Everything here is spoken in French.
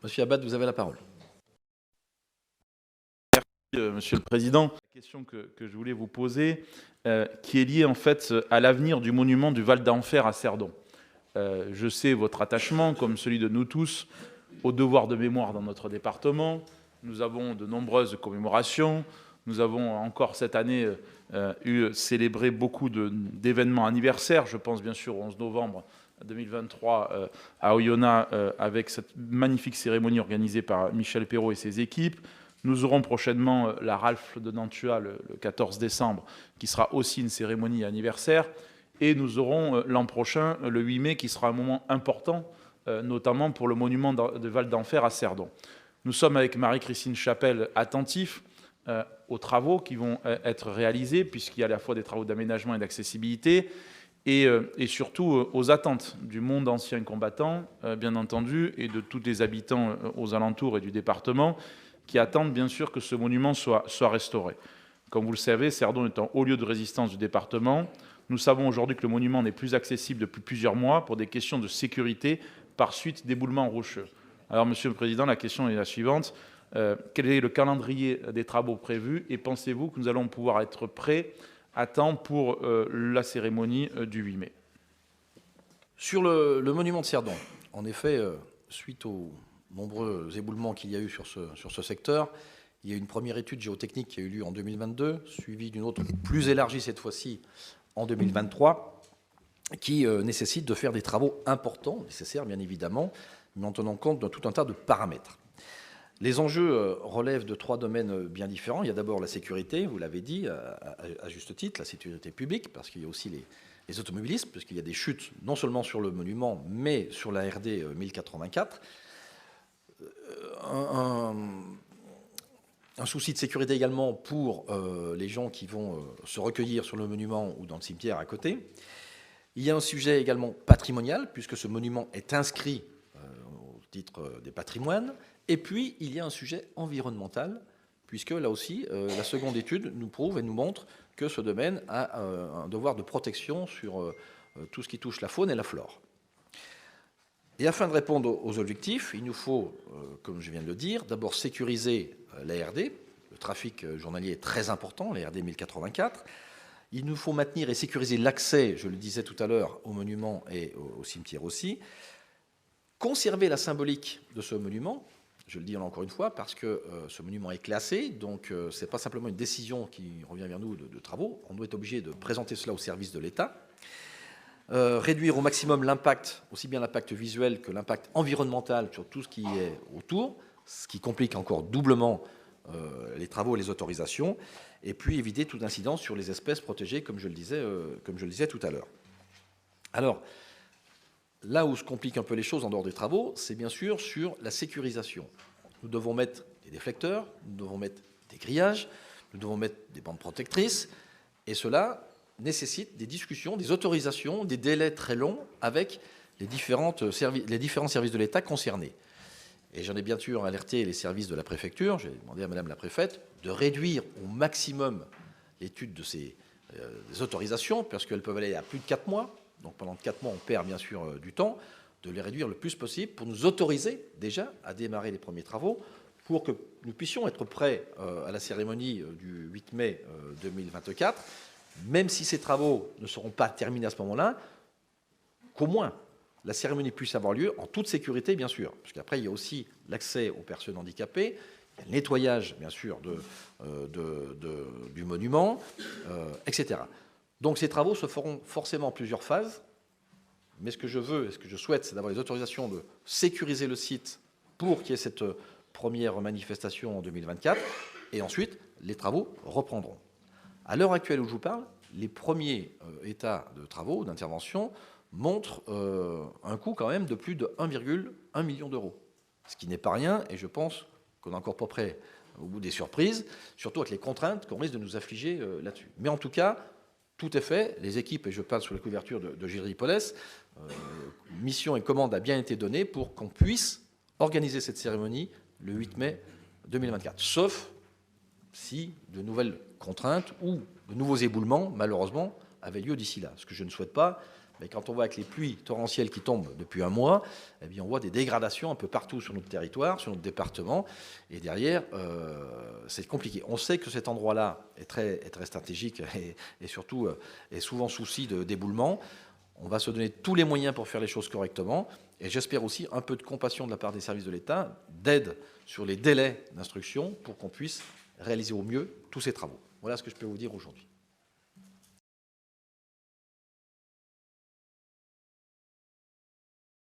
Monsieur Abad, vous avez la parole. Monsieur le Président, la question que je voulais vous poser, qui est liée en fait à l'avenir du monument du Val d'Enfer à Cerdon. Je sais votre attachement, comme celui de nous tous, au devoir de mémoire dans notre département. Nous avons de nombreuses commémorations. Nous avons encore cette année célébré beaucoup d'événements anniversaires. Je pense bien sûr au 11 novembre 2023 à Oyonnax avec cette magnifique cérémonie organisée par Michel Perrault et ses équipes. Nous aurons prochainement la rafle de Nantua le 14 décembre, qui sera aussi une cérémonie anniversaire. Et nous aurons l'an prochain, le 8 mai, qui sera un moment important, notamment pour le monument de Val d'Enfer à Cerdon. Nous sommes avec Marie-Christine Chapelle attentifs aux travaux qui vont être réalisés, puisqu'il y a à la fois des travaux d'aménagement et d'accessibilité, et surtout aux attentes du monde ancien combattant, bien entendu, et de tous les habitants aux alentours et du département, qui attendent bien sûr que ce monument soit restauré. Comme vous le savez, Cerdon est un haut lieu de résistance du département. Nous savons aujourd'hui que le monument n'est plus accessible depuis plusieurs mois pour des questions de sécurité par suite d'éboulements rocheux. Alors, Monsieur le Président, la question est la suivante. Quel est le calendrier des travaux prévus et pensez-vous que nous allons pouvoir être prêts à temps pour la cérémonie du 8 mai? Sur le monument de Cerdon, en effet, suite aux nombreux éboulements qu'il y a eu sur ce secteur, il y a une première étude géotechnique qui a eu lieu en 2022, suivie d'une autre plus élargie cette fois-ci en 2023, qui nécessite de faire des travaux importants, nécessaires bien évidemment, mais en tenant compte de tout un tas de paramètres. Les enjeux relèvent de trois domaines bien différents. Il y a d'abord la sécurité, vous l'avez dit, à juste titre, la sécurité publique, parce qu'il y a aussi les automobilistes, puisqu'il y a des chutes non seulement sur le monument, mais sur la RD 1084. Un souci de sécurité également pour les gens qui vont se recueillir sur le monument ou dans le cimetière à côté. Il y a un sujet également patrimonial, puisque ce monument est inscrit au titre des patrimoines. Et puis, il y a un sujet environnemental, puisque là aussi, la seconde étude nous prouve et nous montre que ce domaine a un devoir de protection sur tout ce qui touche la faune et la flore. Et afin de répondre aux objectifs, il nous faut, comme je viens de le dire, d'abord sécuriser la RD. Le trafic journalier est très important, la RD 1084. Il nous faut maintenir et sécuriser l'accès, je le disais tout à l'heure, au monument et au cimetière aussi. Conserver la symbolique de ce monument, je le dis encore une fois, parce que ce monument est classé, donc ce n'est pas simplement une décision qui revient vers nous de travaux. On doit être obligé de présenter cela au service de l'État. Réduire au maximum l'impact, aussi bien l'impact visuel que l'impact environnemental sur tout ce qui est autour, ce qui complique encore doublement les travaux et les autorisations, et puis éviter toute incidence sur les espèces protégées, comme je le disais tout à l'heure. Alors, là où se compliquent un peu les choses en dehors des travaux, c'est bien sûr sur la sécurisation. Nous devons mettre des déflecteurs, nous devons mettre des grillages, nous devons mettre des bandes protectrices, et cela nécessite des discussions, des autorisations, des délais très longs avec les différents services de l'État concernés. Et j'en ai bien sûr alerté les services de la préfecture, j'ai demandé à Madame la préfète de réduire au maximum l'étude de ces autorisations, parce qu'elles peuvent aller à plus de 4 mois, donc pendant 4 mois on perd bien sûr du temps, de les réduire le plus possible pour nous autoriser déjà à démarrer les premiers travaux, pour que nous puissions être prêts à la cérémonie du 8 mai 2024, même si ces travaux ne seront pas terminés à ce moment-là, qu'au moins la cérémonie puisse avoir lieu en toute sécurité, bien sûr, parce qu'après, il y a aussi l'accès aux personnes handicapées, il y a le nettoyage, bien sûr, du monument, etc. Donc ces travaux se feront forcément en plusieurs phases, mais ce que je veux et ce que je souhaite, c'est d'avoir les autorisations de sécuriser le site pour qu'il y ait cette première manifestation en 2024, et ensuite, les travaux reprendront. À l'heure actuelle où je vous parle, les premiers états de travaux, d'intervention, montrent un coût quand même de plus de 1,1 million d'euros. Ce qui n'est pas rien, et je pense qu'on n'est encore pas prêt au bout des surprises, surtout avec les contraintes qu'on risque de nous affliger là-dessus. Mais en tout cas, tout est fait. Les équipes, et je parle sous la couverture de Gilles Paulès, mission et commande a bien été donnée pour qu'on puisse organiser cette cérémonie le 8 mai 2024. Sauf si de nouvelles contraintes ou de nouveaux éboulements, malheureusement, avaient lieu d'ici là. Ce que je ne souhaite pas, Mais quand on voit avec les pluies torrentielles qui tombent depuis un mois, eh bien, on voit des dégradations un peu partout sur notre territoire, sur notre département. Et derrière, c'est compliqué. On sait que cet endroit-là est très stratégique et surtout est souvent souci d'éboulement. On va se donner tous les moyens pour faire les choses correctement. Et j'espère aussi un peu de compassion de la part des services de l'État, d'aide sur les délais d'instruction pour qu'on puisse réaliser au mieux tous ces travaux. Voilà ce que je peux vous dire aujourd'hui.